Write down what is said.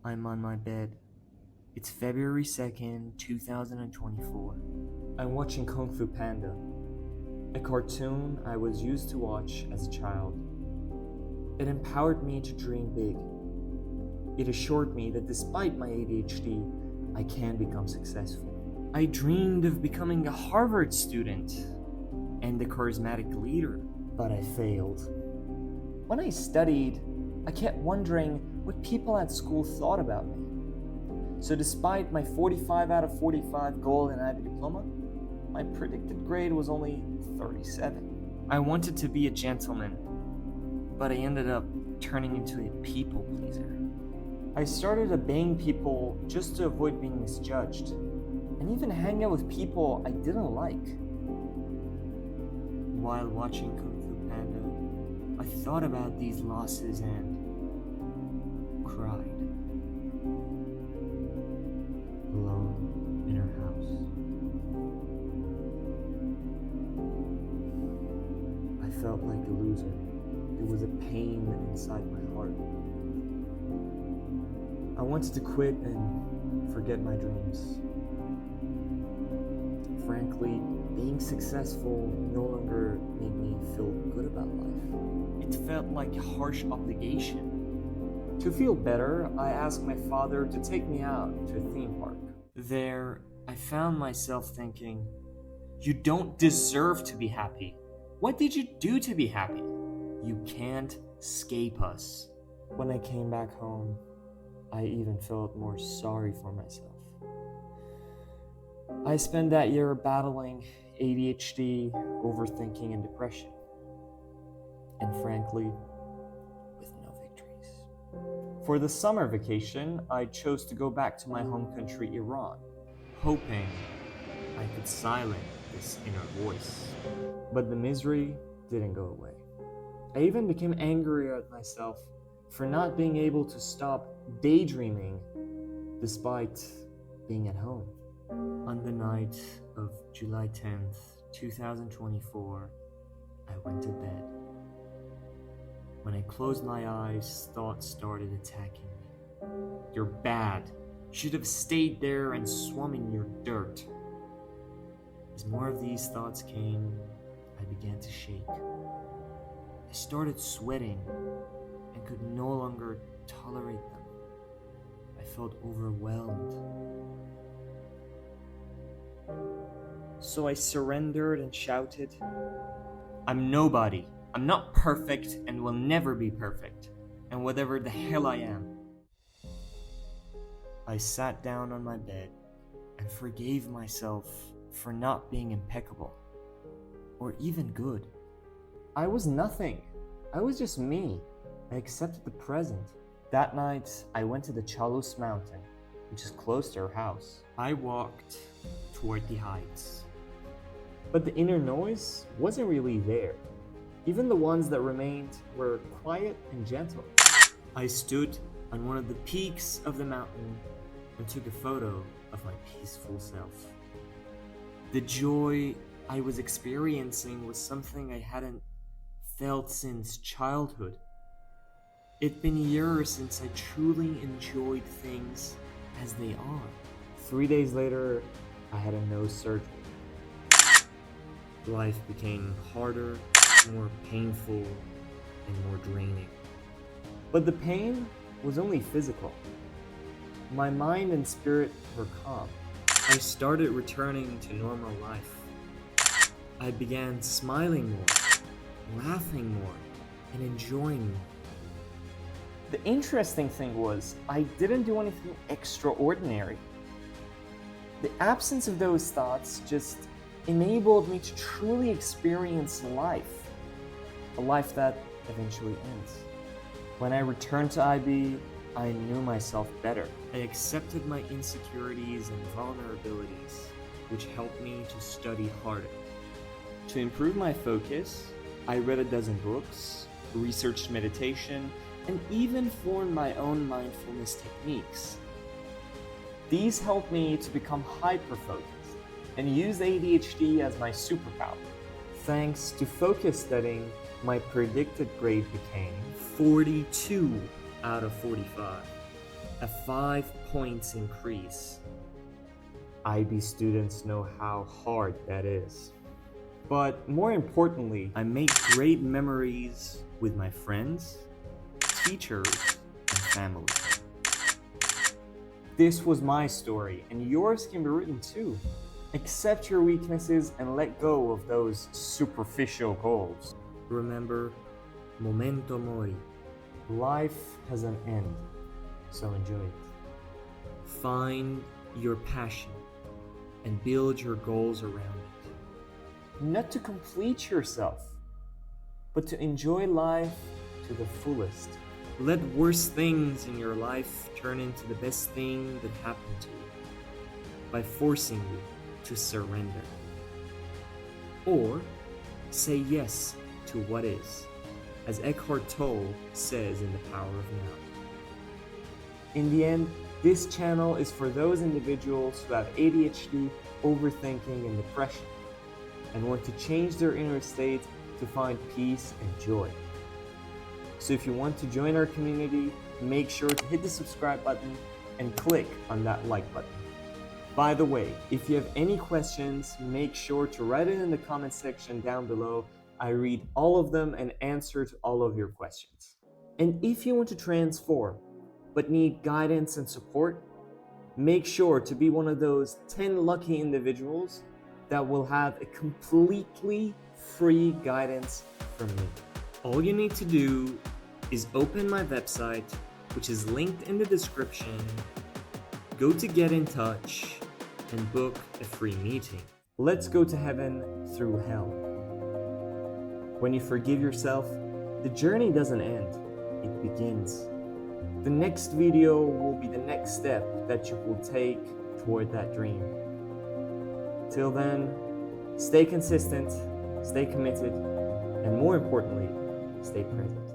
I'm on my bed. It's February 2nd, 2024. I'm watching Kung Fu Panda, a cartoon I was used to watch as a child. It empowered me to dream big. It assured me that despite my ADHD, I can become successful. I dreamed of becoming a Harvard student and a charismatic leader, but I failed. When I studied, I kept wondering what people at school thought about me. So despite my 45 out of 45 gold and IB diploma, my predicted grade was only 37. I wanted to be a gentleman, but I ended up turning into a people pleaser. I started obeying people just to avoid being misjudged, and even hang out with people I didn't like. While watching Kung Fu Panda, I thought about these losses and cried. Alone in her house. I felt like a loser. There was a pain inside my heart. I wanted to quit and forget my dreams. Frankly, being successful no longer made me feel good about life. It felt like a harsh obligation. To feel better, I asked my father to take me out to a theme park. There, I found myself thinking, you don't deserve to be happy. What did you do to be happy? You can't escape us. When I came back home, I even felt more sorry for myself. I spent that year battling ADHD, overthinking, and depression. And frankly, with no victories. For the summer vacation, I chose to go back to my home country, Iran, hoping I could silence this inner voice. But the misery didn't go away. I even became angry at myself for not being able to stop daydreaming despite being at home. On the night of July 10th, 2024, I went to bed. When I closed my eyes, thoughts started attacking me. You're bad. You should have stayed there and swum in your dirt. As more of these thoughts came, I began to shake. I started sweating and could no longer tolerate them. I felt overwhelmed. So I surrendered and shouted, I'm nobody. I'm not perfect and will never be perfect. And whatever the hell I am. I sat down on my bed and forgave myself for not being impeccable or even good. I was nothing. I was just me. I accepted the present. That night, I went to the Chalus mountain, which is close to her house. I walked toward the heights. But the inner noise wasn't really there. Even the ones that remained were quiet and gentle. I stood on one of the peaks of the mountain and took a photo of my peaceful self. The joy I was experiencing was something I hadn't felt since childhood. It'd been years since I truly enjoyed things as they are. 3 days later, I had a nose surgery. Life became harder, more painful, and more draining. But the pain was only physical. My mind and spirit were calm. I started returning to normal life. I began smiling more, laughing more, and enjoying more. The interesting thing was, I didn't do anything extraordinary. The absence of those thoughts just enabled me to truly experience life, a life that eventually ends. When I returned to IB, I knew myself better. I accepted my insecurities and vulnerabilities, which helped me to study harder. To improve my focus, I read a dozen books, researched meditation, and even formed my own mindfulness techniques. These helped me to become hyper-focused and use ADHD as my superpower. Thanks to focus studying, my predicted grade became 42 out of 45. a 5 points increase. IB students know how hard that is. But more importantly, I make great memories with my friends, teachers, and family. This was my story, and yours can be written too. Accept your weaknesses and let go of those superficial goals. Remember, momento mori. Life has an end, so enjoy it. Find your passion and build your goals around it. Not to complete yourself, but to enjoy life to the fullest. Let worse things in your life turn into the best thing that happened to you by forcing you to surrender. Or say yes to what is, as Eckhart Tolle says in The Power of Now. In the end, this channel is for those individuals who have ADHD, overthinking, and depression, and want to change their inner state to find peace and joy. So if you want to join our community, make sure to hit the subscribe button and click on that like button. By the way, if you have any questions, make sure to write it in the comment section down below. I read all of them and answer to all of your questions. And if you want to transform, but need guidance and support, make sure to be one of those 10 lucky individuals that will have a completely free guidance from me. All you need to do is open my website, which is linked in the description, go to Get in Touch, and book a free meeting. Let's go to heaven through hell. When you forgive yourself, the journey doesn't end, it begins. The next video will be the next step that you will take toward that dream. Till then, stay consistent, stay committed, and more importantly, stay present.